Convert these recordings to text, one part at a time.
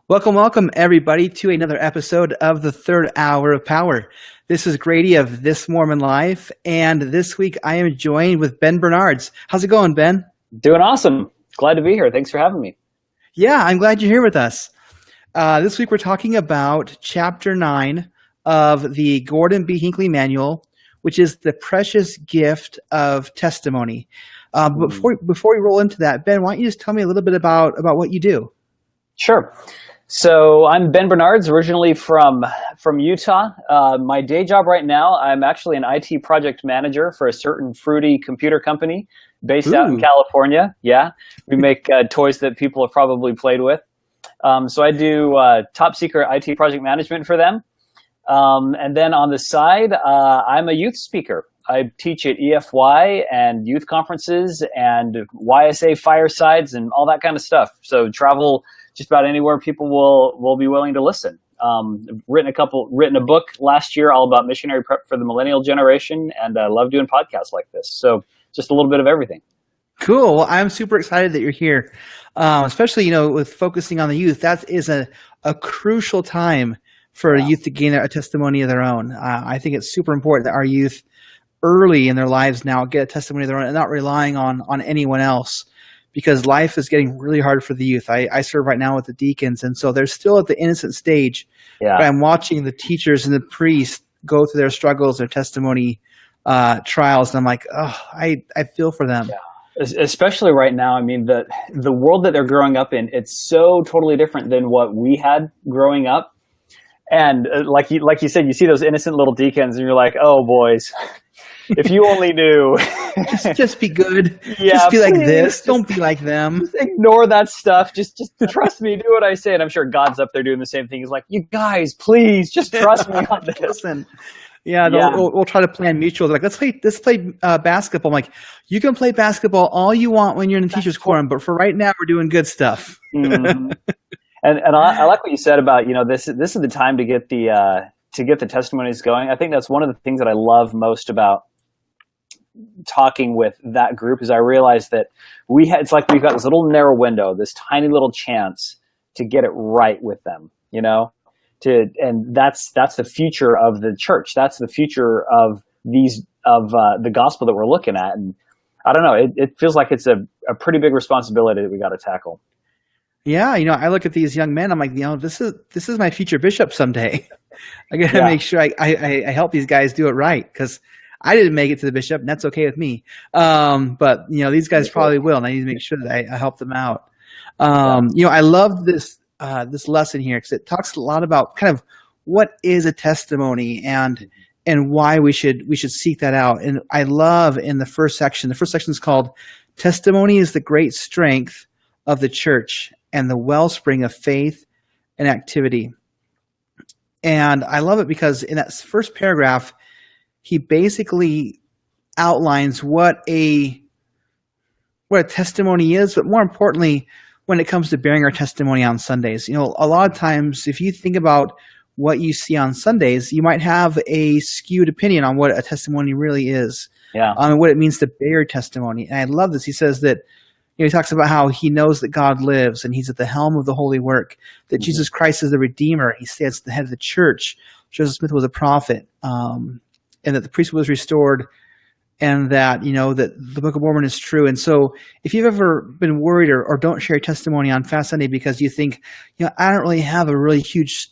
Welcome, everybody, to another episode of the Third Hour of Power. This is Grady of This Mormon Life, and this week I am joined with Ben Bernards. How's it going, Ben? Doing awesome. Glad to be here. Thanks for having me. Yeah, I'm glad you're here with us. This week we're talking about Chapter 9 of the Gordon B. Hinckley Manual, which is the precious gift of testimony. But before we roll into that, Ben, why don't you just tell me a little bit about what you do? Sure. So I'm Ben Bernards, originally from Utah. My day job right now, I'm actually an IT project manager for a certain fruity computer company based out in California. Yeah, we make toys that people have probably played with. So I do top secret IT project management for them. And then on the side, I'm a youth speaker. I teach at EFY and youth conferences and YSA firesides and all that kind of stuff. So travel just about anywhere people will be willing to listen. I've written a book last year all about missionary prep for the millennial generation, and I love doing podcasts like this. So just a little bit of everything. Cool. Well, I'm super excited that you're here, especially with focusing on the youth. That is a crucial time for a youth to gain a testimony of their own. I think it's super important that our youth early in their lives now get a testimony of their own and not relying on anyone else, because life is getting really hard for the youth. I serve right now with the deacons, and so they're still at the innocent stage. Yeah. But I'm watching the teachers and the priests go through their struggles, their testimony trials, and I'm like, I feel for them. Yeah. Especially right now. I mean, the world that they're growing up in, it's so totally different than what we had growing up. And like you said, you see those innocent little deacons, and you're like, oh, boys. If you only knew. just be good. Yeah, just be like this. Don't be like them. Just ignore that stuff. Just trust me. Do what I say. And I'm sure God's up there doing the same thing. He's like, you guys, please, just trust me on this. Listen. Yeah, we'll try to plan mutual. They're like, let's play basketball. I'm like, you can play basketball all you want when you're in the teacher's quorum, but for right now, we're doing good stuff. Mm-hmm. And I like what you said about this is the time to get the testimonies going. I think that's one of the things that I love most about talking with that group is I realized that it's like we've got this little narrow window, this tiny little chance to get it right with them, and that's the future of the church. That's the future of the gospel that we're looking at. And I don't know, it feels like it's a pretty big responsibility that we got to tackle. Yeah. I look at these young men, I'm like, this is my future bishop someday. I got to make sure I help these guys do it right, because I didn't make it to the bishop, and that's okay with me. But these guys probably will, and I need to make sure that I help them out. I love this lesson here, because it talks a lot about kind of what is a testimony and why we should seek that out. And I love in the first section. The first section is called "Testimony is the great strength of the church and the wellspring of faith and activity." And I love it because in that first paragraph, he basically outlines what a testimony is, but more importantly, when it comes to bearing our testimony on Sundays. A lot of times, if you think about what you see on Sundays, you might have a skewed opinion on what a testimony really is, and what it means to bear testimony. And I love this. He says that he talks about how he knows that God lives and he's at the helm of the holy work, that Jesus Christ is the Redeemer. He stands at the head of the church. Joseph Smith was a prophet. And that the priesthood was restored, and that that the Book of Mormon is true. And so, if you've ever been worried or don't share your testimony on Fast Sunday because you think, I don't really have a really huge,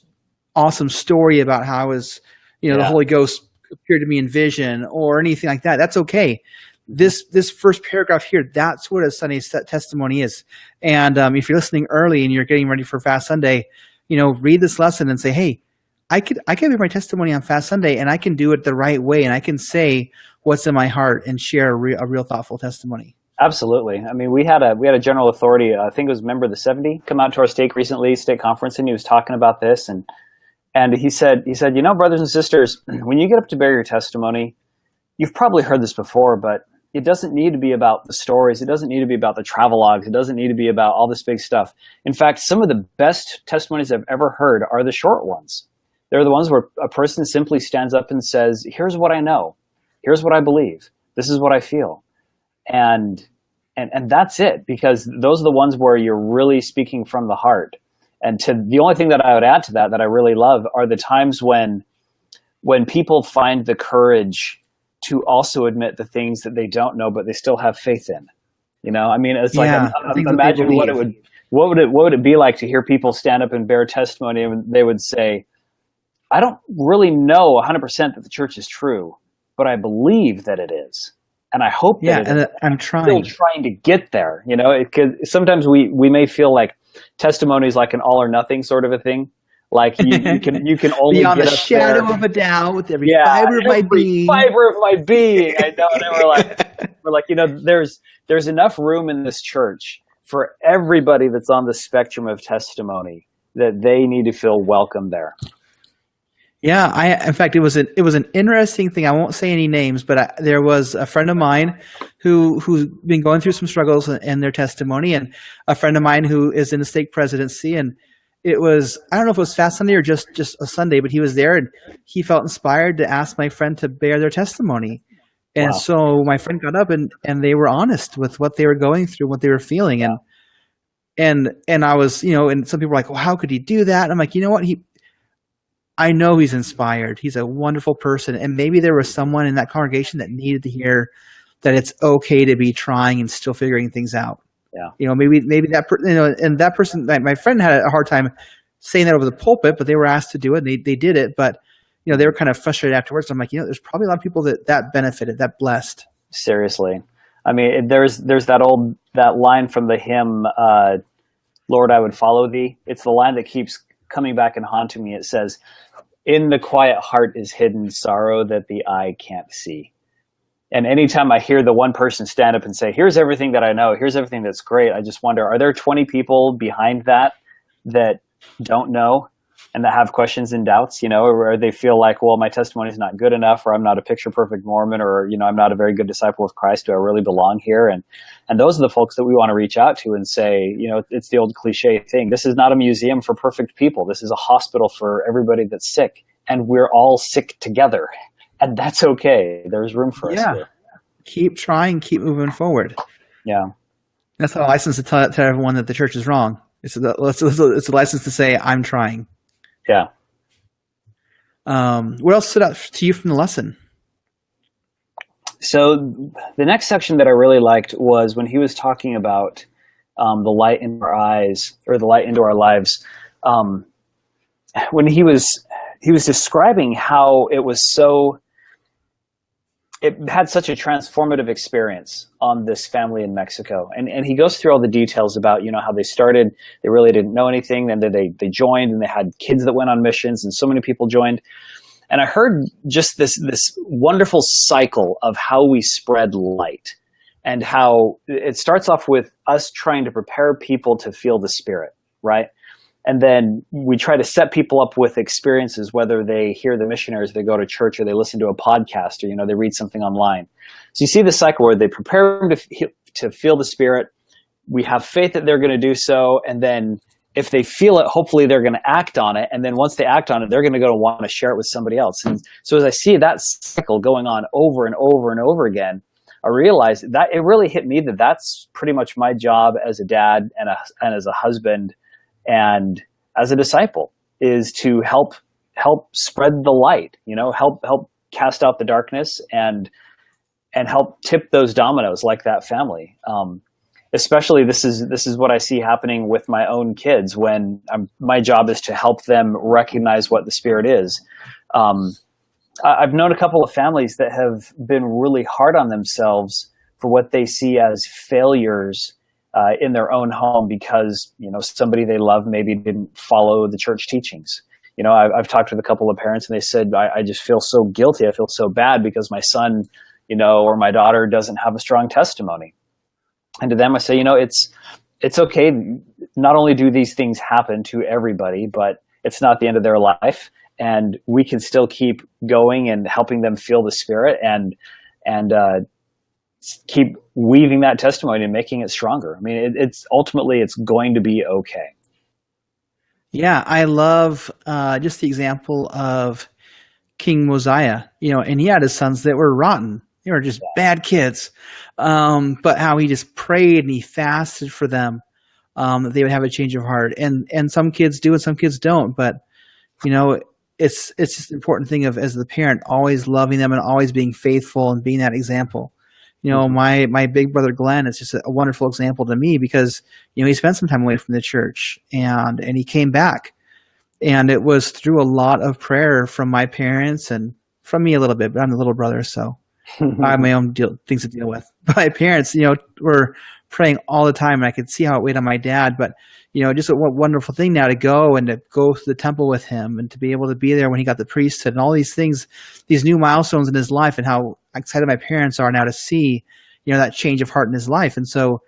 awesome story about how I was, the Holy Ghost appeared to me in vision or anything like that, that's okay. This first paragraph here, that's what a Sunday testimony is. And if you're listening early and you're getting ready for Fast Sunday, read this lesson and say, hey, I can give my testimony on Fast Sunday, and I can do it the right way, and I can say what's in my heart and share a real thoughtful testimony. Absolutely. I mean, we had a general authority, I think it was a member of the 70, come out to our stake conference, and he was talking about this, and he said, brothers and sisters, when you get up to bear your testimony, you've probably heard this before, but it doesn't need to be about the stories. It doesn't need to be about the travelogues. It doesn't need to be about all this big stuff. In fact, some of the best testimonies I've ever heard are the short ones. They're the ones where a person simply stands up and says, here's what I know. Here's what I believe. This is what I feel. And that's it, because those are the ones where you're really speaking from the heart. And the only thing that I would add to that I really love are the times when people find the courage to also admit the things that they don't know, but they still have faith in. I mean, it's like, imagine what would it be like to hear people stand up and bear testimony, and they would say, I don't really know 100% that the church is true, but I believe that it is. And I hope that and I'm still trying to get there. Sometimes we may feel like testimony is like an all or nothing sort of a thing. Like you can only beyond get the shadow there. of a doubt with every fiber of my being. Fiber of my being. I know. And we're like, there's enough room in this church for everybody that's on the spectrum of testimony that they need to feel welcome there. Yeah, in fact, it was an interesting thing. I won't say any names, but there was a friend of mine who's been going through some struggles in their testimony, and a friend of mine who is in the stake presidency. And it was, I don't know if it was Fast Sunday or just a Sunday, but he was there and he felt inspired to ask my friend to bear their testimony. And Wow. so my friend got up and they were honest with what they were going through, what they were feeling. And I was, and some people were like, well, how could he do that? And I'm like, you know what? I know he's inspired. He's a wonderful person. And maybe there was someone in that congregation that needed to hear that it's okay to be trying and still figuring things out. Yeah. Maybe that, and that person, my friend had a hard time saying that over the pulpit, but they were asked to do it and they did it. But, they were kind of frustrated afterwards. I'm like, there's probably a lot of people that benefited, that blessed. Seriously. I mean, there's that line from the hymn, Lord, I would follow thee. It's the line that keeps coming back and haunting me. It says, in the quiet heart is hidden sorrow that the eye can't see. And anytime I hear the one person stand up and say, here's everything that I know, here's everything that's great, I just wonder, are there 20 people behind that don't know and that have questions and doubts, or they feel like, well, my testimony is not good enough, or I'm not a picture perfect Mormon, or, I'm not a very good disciple of Christ. Do I really belong here? And those are the folks that we want to reach out to and say, it's the old cliche thing. This is not a museum for perfect people. This is a hospital for everybody that's sick, and we're all sick together. And that's okay. There's room for us here. Keep trying, keep moving forward. Yeah. That's not a license to tell everyone that the church is wrong. It's a license to say, I'm trying. Yeah. What else stood out to you from the lesson? So the next section that I really liked was when he was talking about the light in our eyes, or the light into our lives. When he was describing how it had such a transformative experience on this family in Mexico. And he goes through all the details about, how they started. They really didn't know anything. Then they joined, and they had kids that went on missions, and so many people joined. And I heard just this wonderful cycle of how we spread light, and how it starts off with us trying to prepare people to feel the Spirit, right? And then we try to set people up with experiences, whether they hear the missionaries, they go to church, or they listen to a podcast, or, they read something online. So you see the cycle where they prepare them to feel the Spirit. We have faith that they're going to do so. And then if they feel it, hopefully they're going to act on it. And then once they act on it, they're going to go to want to share it with somebody else. And so as I see that cycle going on over and over and over again, I realized that it really hit me that that's pretty much my job as a dad and as a husband and as a disciple, is to help spread the light, help cast out the darkness and help tip those dominoes like that family. Especially this is what I see happening with my own kids when my job is to help them recognize what the Spirit is. I've known a couple of families that have been really hard on themselves for what they see as failures in their own home because, somebody they love maybe didn't follow the church teachings. I've talked with a couple of parents and they said, I just feel so guilty. I feel so bad because my son, or my daughter doesn't have a strong testimony. And to them, I say, it's okay. Not only do these things happen to everybody, but it's not the end of their life. And we can still keep going and helping them feel the Spirit and keep weaving that testimony and making it stronger. I mean, it's ultimately going to be okay. Yeah, I love just the example of King Mosiah, and he had his sons that were rotten. They were just bad kids. But how he just prayed and he fasted for them that they would have a change of heart. And some kids do and some kids don't. But, you know, it's just an important thing of, as the parent, always loving them and always being faithful and being that example. You know, my big brother Glenn is just a wonderful example to me because, you know, he spent some time away from the church and he came back. And it was through a lot of prayer from my parents and from me a little bit, but I'm the little brother, so I have my own things to deal with. But my parents, you know, were praying all the time, and I could see how it weighed on my dad. But, you know, just a wonderful thing now to go and to go to the temple with him and to be able to be there when he got the priesthood and all these things, these new milestones in his life, and how excited my parents are now to see, you know, that change of heart in his life. And so,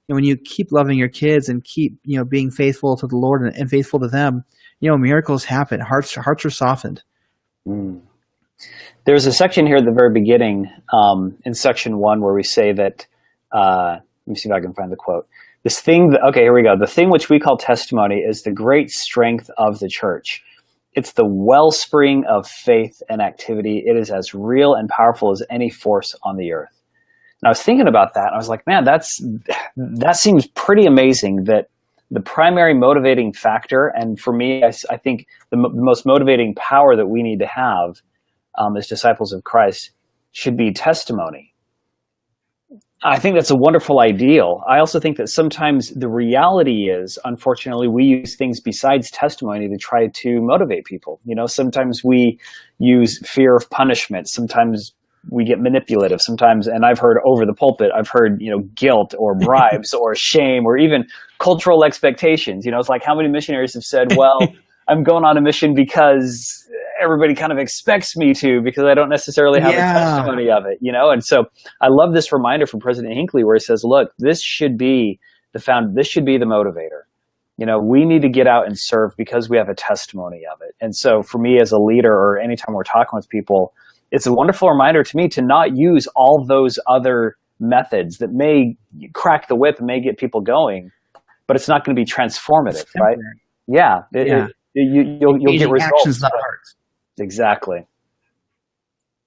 you know, when you keep loving your kids and keep, you know, being faithful to the Lord and faithful to them, you know, miracles happen. Hearts are softened. There's a section here at the very beginning, in section 1, where we say that, let me see if I can find the quote. Okay, here we go. The thing which we call testimony is the great strength of the church. It's the wellspring of faith and activity. It is as real and powerful as any force on the earth. And I was thinking about that, and I was like, man, that seems pretty amazing, that the primary motivating factor, and for me, I think the most motivating power that we need to have as disciples of Christ should be testimony. I think that's a wonderful ideal. I also think that sometimes the reality is, unfortunately, we use things besides testimony to try to motivate people. You know, sometimes we use fear of punishment. Sometimes we get manipulative. Sometimes, and I've heard over the pulpit, I've heard, you know, guilt or bribes or shame or even cultural expectations. You know, it's like how many missionaries have said, well, I'm going on a mission because everybody kind of expects me to, because I don't necessarily have a testimony of it, you know? And so I love this reminder from President Hinckley where he says, look, this should be the motivator. You know, we need to get out and serve because we have a testimony of it. And so for me as a leader, or anytime we're talking with people, it's a wonderful reminder to me to not use all those other methods that may crack the whip and may get people going, but it's not going to be transformative, right? You'll get results. Actions, not hearts. Exactly.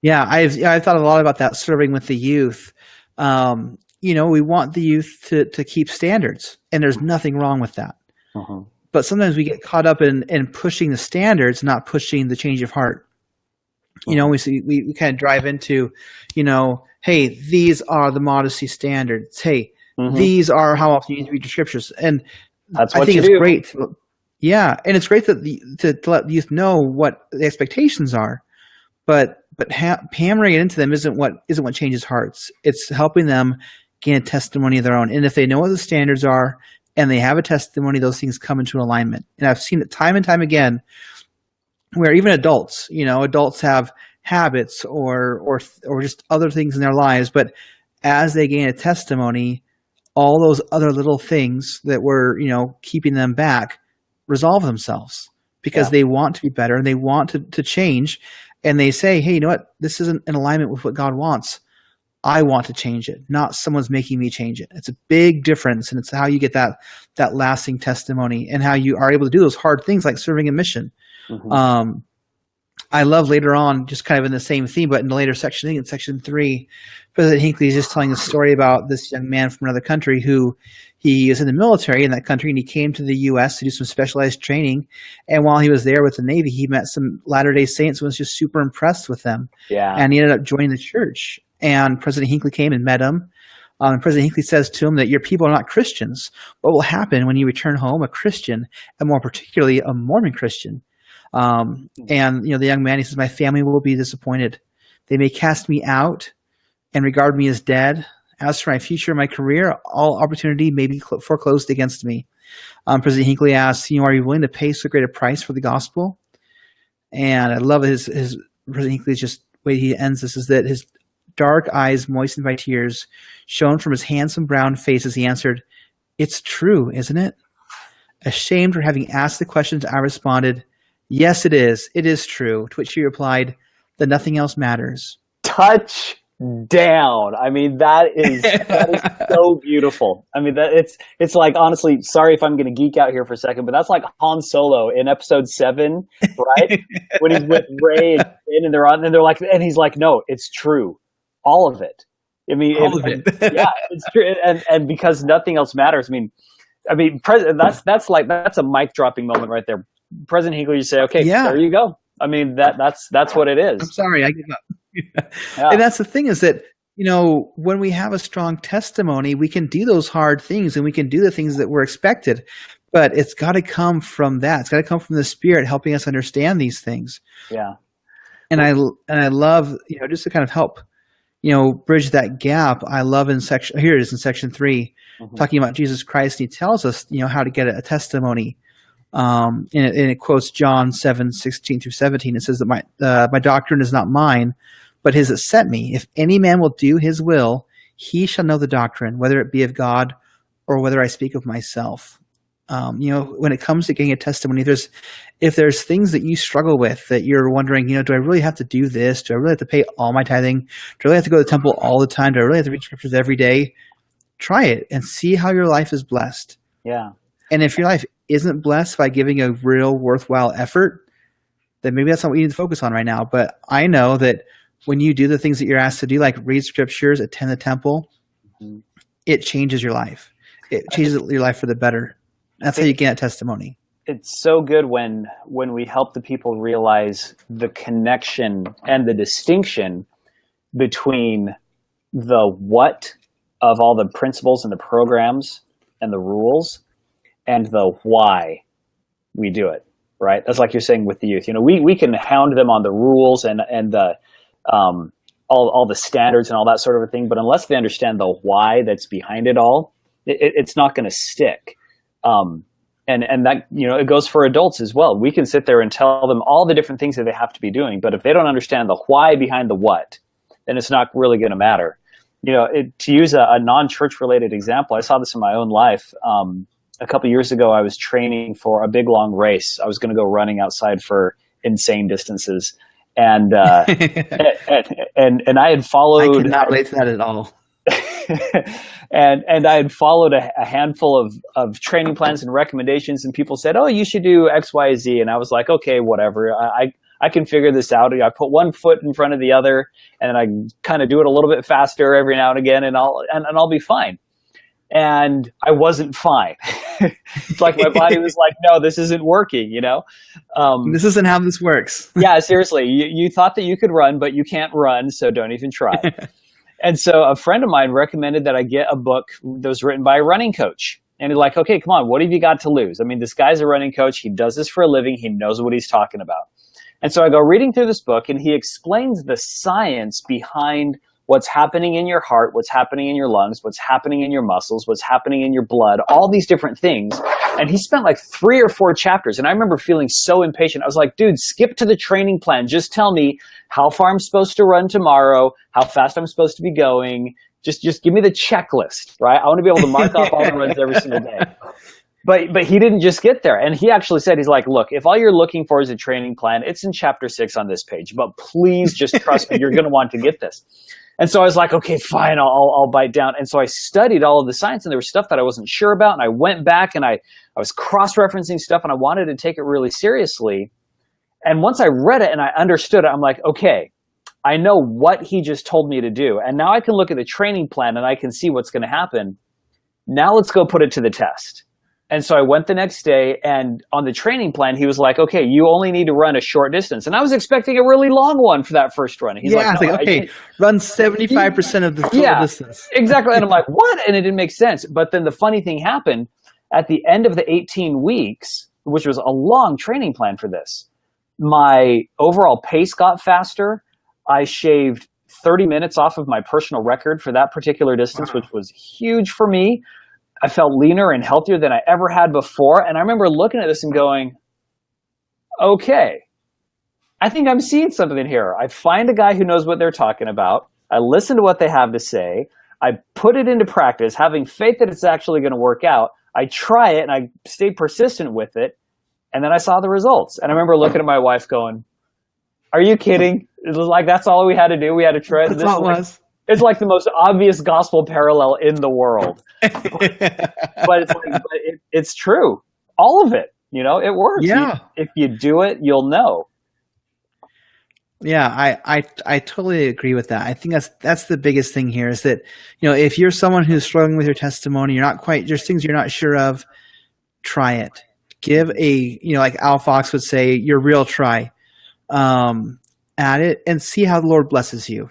Yeah, I've thought a lot about that, serving with the youth. You know, we want the youth to keep standards, and there's nothing wrong with that. But sometimes we get caught up in pushing the standards, not pushing the change of heart. You know, we kind of drive into, you know, hey, these are the modesty standards. Hey, these are how often you need to read the scriptures. And that's I what think you it's do. great. Yeah, and it's great that to let the youth know what the expectations are, but hammering it into them isn't what changes hearts. It's helping them gain a testimony of their own. And if they know what the standards are and they have a testimony, those things come into alignment. And I've seen it time and time again, where even adults have habits or just other things in their lives, but as they gain a testimony, all those other little things that were, you know, keeping them back resolve themselves because they want to be better and they want to change, and they say, hey, you know what, this isn't in alignment with what God wants. I want to change it, not someone's making me change it. It's a big difference, and it's how you get that lasting testimony and how you are able to do those hard things like serving a mission. I love later on, just kind of in the same theme, but in the later section, I think in section 3, President Hinckley is just telling a story about this young man from another country who he was in the military in that country, and he came to the U.S. to do some specialized training. And while he was there with the Navy, he met some Latter-day Saints and was just super impressed with them. And he ended up joining the church. And President Hinckley came and met him. And President Hinckley says to him that your people are not Christians. What will happen when you return home a Christian, and more particularly a Mormon Christian? And, you know, the young man, he says, my family will be disappointed. They may cast me out and regard me as dead. As for my future and my career, all opportunity may be foreclosed against me. President Hinckley asks, you know, are you willing to pay so great a price for the gospel? And I love his President Hinckley's just the way he ends this is that his dark eyes moistened by tears shone from his handsome brown face as he answered, it's true, isn't it? Ashamed for having asked the questions, I responded, yes, it is. It is true. To which he replied, then nothing else matters. Touch down. I mean, that is so beautiful. I mean, it's like, honestly, sorry if I'm going to geek out here for a second, but that's like Han Solo in episode 7, right? When he's with Rey and they're like, and he's like, no, it's true. All of it. I mean, all of it. Yeah, it's true. And because nothing else matters. I mean, I mean, that's a mic dropping moment right there. President Hinckley, you say, okay, Yeah. there you go. I mean, that's what it is. I'm sorry, I give up. Yeah. And that's the thing is that, when we have a strong testimony, we can do those hard things and we can do the things that were expected. But it's got to come from that. It's got to come from the Spirit helping us understand these things. Yeah. And I love, just to kind of help, bridge that gap. I love here it is in section 3, talking about Jesus Christ. And he tells us, how to get a testimony. And it quotes John 7:16-17. It says that my doctrine is not mine, but his that sent me. If any man will do his will, he shall know the doctrine, whether it be of God or whether I speak of myself. When it comes to getting a testimony, if there's things that you struggle with that you're wondering, do I really have to do this? Do I really have to pay all my tithing? Do I really have to go to the temple all the time? Do I really have to read scriptures every day? Try it and see how your life is blessed. Yeah. And if your life isn't blessed by giving a real worthwhile effort, then maybe that's not what you need to focus on right now. But I know that when you do the things that you're asked to do, like read scriptures, attend the temple, it changes your life. It changes your life for the better. That's how you get a testimony. It's so good when we help the people realize the connection and the distinction between the what of all the principles and the programs and the rules and the why we do it, right? That's like you're saying with the youth. We can hound them on the rules and the all the standards and all that sort of a thing, but unless they understand the why that's behind it all, it's not going to stick. And that, it goes for adults as well. We can sit there and tell them all the different things that they have to be doing, but if they don't understand the why behind the what, then it's not really going to matter. To use a non-church related example, I saw this in my own life. A couple of years ago, I was training for a big long race. I was going to go running outside for insane distances, and and I had followed. I cannot relate to that at all. and I had followed a handful of training plans and recommendations, and people said, "Oh, you should do X, Y, Z," and I was like, "Okay, whatever. I can figure this out." I put one foot in front of the other, and I kind of do it a little bit faster every now and again, and I'll be fine. And I wasn't fine. It's like my body was like, "No, this isn't working." This isn't how this works. Yeah, seriously. You thought that you could run, but you can't run, so don't even try. And so a friend of mine recommended that I get a book that was written by a running coach. And he's like, okay, come on, what have you got to lose? I mean, this guy's a running coach. He does this for a living. He knows what he's talking about. And so I go reading through this book, and he explains the science behind what's happening in your heart, what's happening in your lungs, what's happening in your muscles, what's happening in your blood, all these different things. And he spent like 3 or 4 chapters. And I remember feeling so impatient. I was like, dude, skip to the training plan. Just tell me how far I'm supposed to run tomorrow, how fast I'm supposed to be going. Just give me the checklist, right? I want to be able to mark off all the runs every single day. But he didn't just get there. And he actually said, he's like, look, if all you're looking for is a training plan, it's in chapter 6 on this page. But please just trust me, you're going to want to get this. And so I was like, okay, fine, I'll bite down. And so I studied all of the science, and there was stuff that I wasn't sure about. And I went back and I was cross-referencing stuff, and I wanted to take it really seriously. And once I read it and I understood it, I'm like, okay, I know what he just told me to do. And now I can look at the training plan and I can see what's going to happen. Now let's go put it to the test. And so I went the next day, and on the training plan, he was like, okay, you only need to run a short distance. And I was expecting a really long one for that first run. He's like, no, okay, run 75% of the total distance. Exactly. And I'm like, what? And it didn't make sense. But then the funny thing happened at the end of the 18 weeks, which was a long training plan for this. My overall pace got faster. I shaved 30 minutes off of my personal record for that particular distance, which was huge for me. I felt leaner and healthier than I ever had before. And I remember looking at this and going, okay, I think I'm seeing something here. I find a guy who knows what they're talking about. I listen to what they have to say. I put it into practice, having faith that it's actually going to work out. I try it and I stay persistent with it. And then I saw the results. And I remember looking at my wife going, are you kidding? It was like, that's all we had to do. We had to try. That's all it was. It's like the most obvious gospel parallel in the world. But it's true. All of it, it works. Yeah. If you do it, you'll know. Yeah, I totally agree with that. I think that's the biggest thing here is that, if you're someone who's struggling with your testimony, you're not quite, there's things you're not sure of, try it. Give like Al Fox would say, your real try at it and see how the Lord blesses you.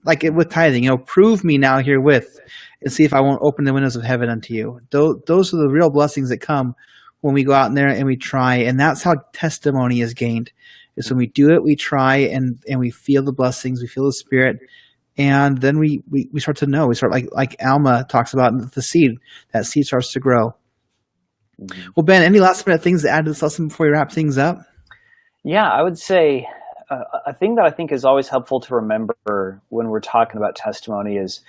Like with tithing, prove me now herewith and see if I won't open the windows of heaven unto you. Those are the real blessings that come when we go out in there and we try. And that's how testimony is gained. Is when we do it, we try and we feel the blessings, we feel the Spirit, and then we start to know. We start like Alma talks about the seed. That seed starts to grow. Mm-hmm. Well, Ben, any last minute things to add to this lesson before we wrap things up? Yeah, I would say a thing that I think is always helpful to remember when we're talking about testimony is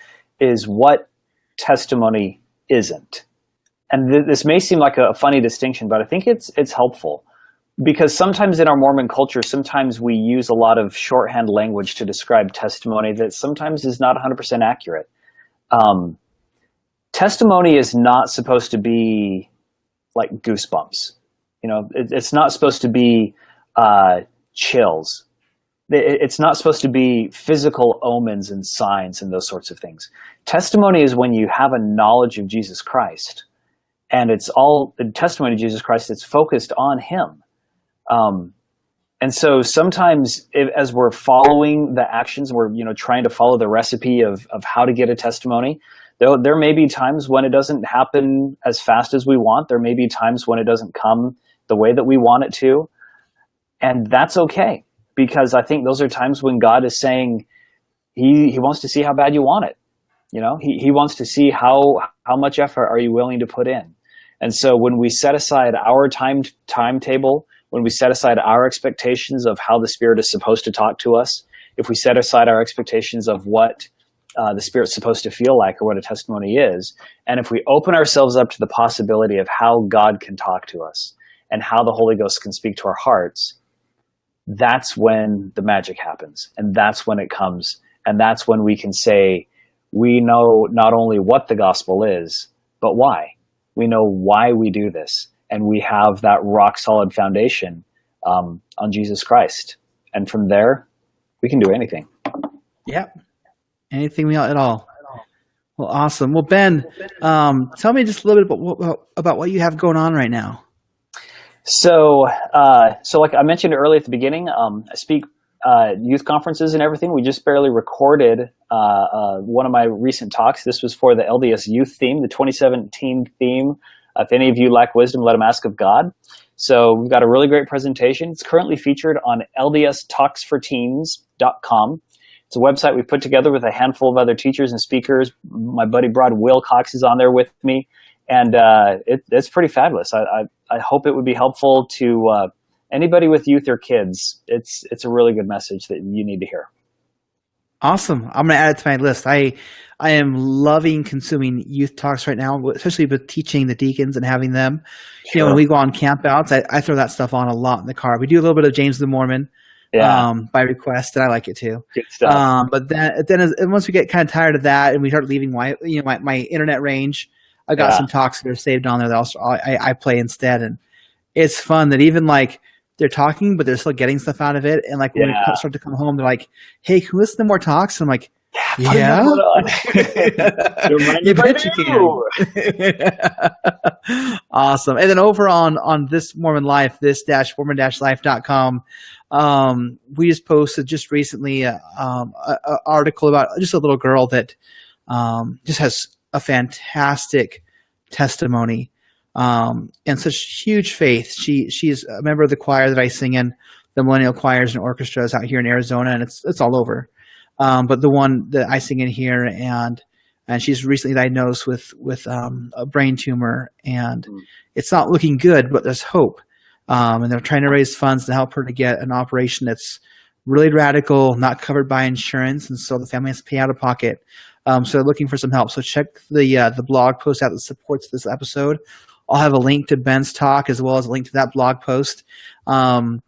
what testimony isn't. And this may seem like a funny distinction, but I think it's helpful. Because sometimes in our Mormon culture, sometimes we use a lot of shorthand language to describe testimony that sometimes is not 100% accurate. Testimony is not supposed to be like goosebumps. It's not supposed to be chills. It's not supposed to be physical omens and signs and those sorts of things. Testimony is when you have a knowledge of Jesus Christ, and it's all the testimony of Jesus Christ. It's focused on Him. And so sometimes as we're following the actions, we're, trying to follow the recipe of how to get a testimony, there may be times when it doesn't happen as fast as we want. There may be times when it doesn't come the way that we want it to. And that's okay, because I think those are times when God is saying he wants to see how bad you want it. He wants to see how much effort are you willing to put in. And so when we set aside our timetable, when we set aside our expectations of how the Spirit is supposed to talk to us, if we set aside our expectations of what the Spirit's supposed to feel like or what a testimony is, and if we open ourselves up to the possibility of how God can talk to us and how the Holy Ghost can speak to our hearts, that's when the magic happens. And that's when it comes. And that's when we can say, we know not only what the gospel is, but why. We know why we do this. And we have that rock solid foundation on Jesus Christ. And from there, we can do anything. Yep. Anything at all. Well, awesome. Well, Ben, tell me just a little bit about what you have going on right now. So like I mentioned earlier at the beginning, I speak youth conferences and everything. We just barely recorded one of my recent talks. This was for the LDS youth theme, the 2017 theme. If any of you lack wisdom, let them ask of God. So we've got a really great presentation. It's currently featured on ldstalksforteens.com. It's a website we put together with a handful of other teachers and speakers. My buddy Brad Wilcox is on there with me. And it's pretty fabulous. I hope it would be helpful to anybody with youth or kids. It's a really good message that you need to hear. Awesome. I'm going to add it to my list. I am loving consuming youth talks right now, especially with teaching the deacons and having them. Sure. When we go on campouts, I throw that stuff on a lot in the car. We do a little bit of James the Mormon by request, and I like it too. Good stuff. But then once we get kind of tired of that and we start leaving my internet range, I got some talks that are saved on there that I play instead. And it's fun that even like they're talking, but they're still getting stuff out of it. And like when we start to come home, they're like, hey, can we listen to more talks? And I'm like, yeah. You bet you can. Awesome. And then over on This Mormon Life, this-mormon-life.com, we just posted just recently an article about just a little girl that just has a fantastic testimony and such huge faith. She's a member of the choir that I sing in, the Millennial Choirs and Orchestras out here in Arizona, and it's all over. But the one that I sing in here, and she's recently diagnosed with a brain tumor, and it's not looking good, but there's hope. And they're trying to raise funds to help her to get an operation that's really radical, not covered by insurance, and so the family has to pay out of pocket. So they're looking for some help. So check the blog post out that supports this episode. I'll have a link to Ben's talk as well as a link to that blog post. And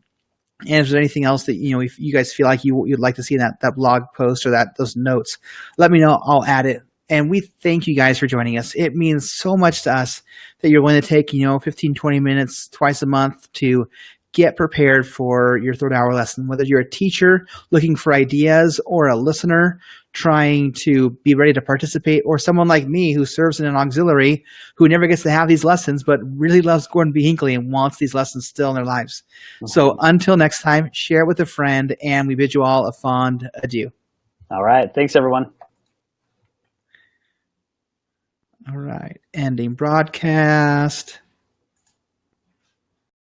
if there's anything else that if you guys feel like you'd like to see in that blog post or those notes, let me know. I'll add it. And we thank you guys for joining us. It means so much to us that you're willing to take 15, 20 minutes twice a month to get prepared for your third hour lesson, whether you're a teacher looking for ideas or a listener trying to be ready to participate, or someone like me who serves in an auxiliary who never gets to have these lessons but really loves Gordon B. Hinckley and wants these lessons still in their lives. So until next time, share it with a friend, and we bid you all a fond adieu. All right. Thanks, everyone. All right. Ending broadcast.